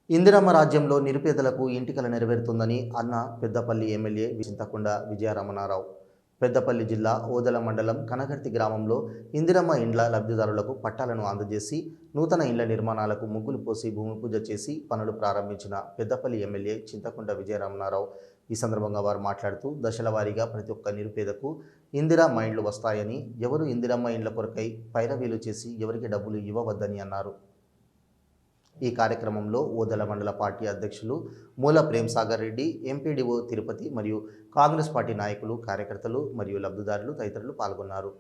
ఇందిరమ్మ రాజ్యంలో నిరుపేదలకు ఇంటికల నెరవేరుతుందని అన్న పెద్దపల్లి ఎమ్మెల్యే చింతకుంట విజయరమణారావు. పెద్దపల్లి జిల్లా ఓదెల మండలం కనగర్తి గ్రామంలో ఇందిరమ్మ ఇండ్ల లబ్ధిదారులకు పట్టాలను అందజేసి నూతన ఇండ్ల నిర్మాణాలకు ముగ్గులు పోసి భూమి పూజ చేసి పనులు ప్రారంభించిన పెద్దపల్లి ఎమ్మెల్యే చింతకుంట విజయరమణారావు. ఈ సందర్భంగా వారు మాట్లాడుతూ దశల వారీగా ప్రతి ఒక్క నిరుపేదకు ఇందిరమ్మ ఇండ్లు వస్తాయని, ఎవరు ఇందిరమ్మ ఇండ్ల కొరకై పైరవీలు చేసి ఎవరికి డబ్బులు ఇవ్వవద్దని అన్నారు. ఈ కార్యక్రమంలో ఓదెల మండల పార్టీ అధ్యక్షులు మూల ప్రేమ్సాగర్ రెడ్డి, ఎంపీడీఓ తిరుపతి మరియు కాంగ్రెస్ పార్టీ నాయకులు, కార్యకర్తలు మరియు లబ్ధిదారులు తదితరులు పాల్గొన్నారు.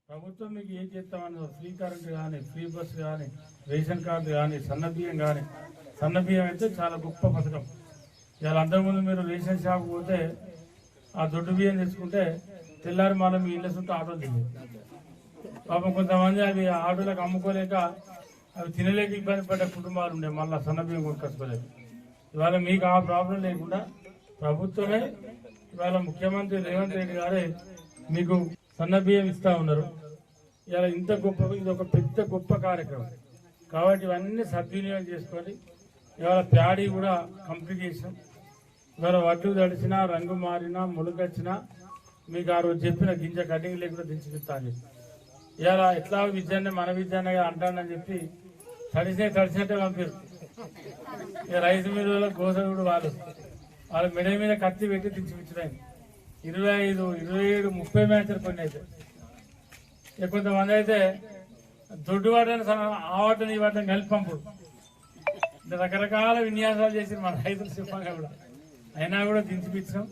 ప్రభుత్వం మీకు ఏం చేస్తామన్నదో ఫ్రీ కరెంట్ కానీ, ఫ్రీ బస్ కానీ, రేషన్ కార్డు కానీ, సన్నబియ్యం కానీ, సన్నబియ్యం అయితే చాలా గొప్ప పథకం. ఇవాళ అంతకుముందు మీరు రేషన్ షాప్ పోతే ఆ దొడ్డు బియ్యం తెచ్చుకుంటే తెల్లారి మనం మీ ఇళ్ళ చుట్టూ ఆటోలు తిరిగి పాపం కొంతమంది అవి ఆటోలకు అమ్ముకోలేక అవి తినలేక ఇబ్బంది పడ్డ కుటుంబాలు ఉండే, మళ్ళీ సన్నబియ్యం కొనుక్కోలేక. ఇవాళ మీకు ఆ ప్రాబ్లం లేకుండా ప్రభుత్వమే ఇవాళ ముఖ్యమంత్రి రేవంత్ రెడ్డి గారే మీకు సన్నబియ్యం ఇస్తా ఉన్నారు. ఇవాళ ఇంత గొప్ప, ఇది ఒక పెద్ద గొప్ప కార్యక్రమం కాబట్టి ఇవన్నీ సద్వినియోగం చేసుకొని ఇవాళ ప్యాడీ కూడా కంప్లీట్ చేసాం. ఇవాళ వడ్లు తడిచినా, రంగు మారినా, మొలకొచ్చినా మీకు ఆ రోజు చెప్పిన గింజ కటింగ్ లేకుండా దించిపిస్తాను. ఇవాళ ఎట్లా విద్యాన్ని మన విద్యాన్ని అంటానని చెప్పి తడిసినట్టే పంపారు. ఇక రైతు మీద గోసగుడు వాళ్ళ మెడ మీద కత్తి పెట్టి దించిపించడం 25, 27, 30 మ్యాచ్లు కొన్ని అయితే. ఇక కొంతమంది అయితే దొడ్డు వాటని ఆ వాటని ఈ వాటని కలిపి పంపుడు. రకరకాల విన్యాసాలు చేసి మన రైతులు చెప్పంగా కూడా అయినా కూడా దించిపించాం.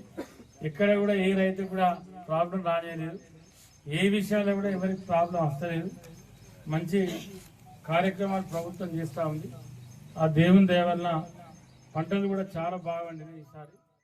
ఇక్కడ కూడా ఏ రైతు కూడా ప్రాబ్లం రానేలేదు, ఏ విషయంలో కూడా ఎవరికి ప్రాబ్లం వస్తలేదు. మంచి కార్యక్రమాలు ప్రభుత్వం చేస్తూ ఉంది. ఆ దేవుని దయ వలన పంటలు కూడా చాలా బాగా పండినాయి ఈసారి.